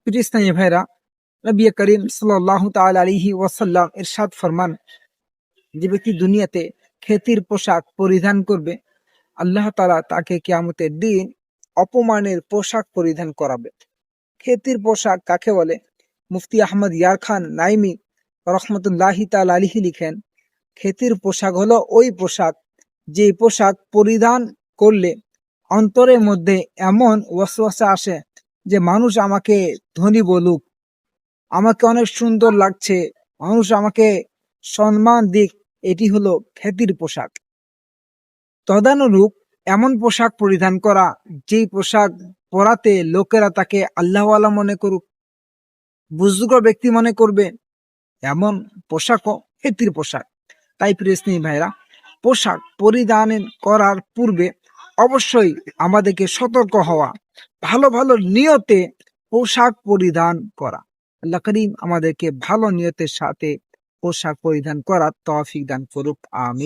প্রিয় ইসলামী ভাইরা, নবী করিম সাল্লাল্লাহু তাআলা আলাইহি ওয়াসাল্লাম ইরশাদ ফরমান, যে ব্যক্তি দুনিয়াতে খেতির পোশাক পরিধান করবে, আল্লাহ তাআলা তাকে কিয়ামতের দিন অপমানের পোশাক পরিধান করাবে। খেতির পোশাক কাকে বলে? মুফতি আহমদ ইয়ার খান নাইমি রহমতুল্লাহি তাআলা আলাইহি লিখেন, খেতির পোশাক হলো ওই পোশাক যে পোশাক পরিধান করলে অন্তরের মধ্যে এমন ওয়াসওয়াসা আসে যে মানুষ আমাকে ধনী বলুক, আমাকে অনেক সুন্দর লাগছে, মানুষ আমাকে সম্মান দিক, এটি হলো খ্যাতির পোশাক। তদানুরূপ এমন পোশাক পরিধান করা যেই পোশাক পরাতে লোকেরা তাকে আল্লাহওয়ালা মনে করুক, বুজুর্গ ব্যক্তি মনে করবে, এমন পোশাকও খ্যাতির পোশাক। তাই প্রিয় ইসলামী ভাইরা, পোশাক পরিধান করার পূর্বে অবশ্যই আমাদেরকে সতর্ক হওয়া, ভালো ভালো নিয়তে পোশাক পরিধান করা। আল্লাহ করিম আমাদেরকে ভালো নিয়তের সাথে পোশাক পরিধান করার তৌফিক দান করুক, আমিন।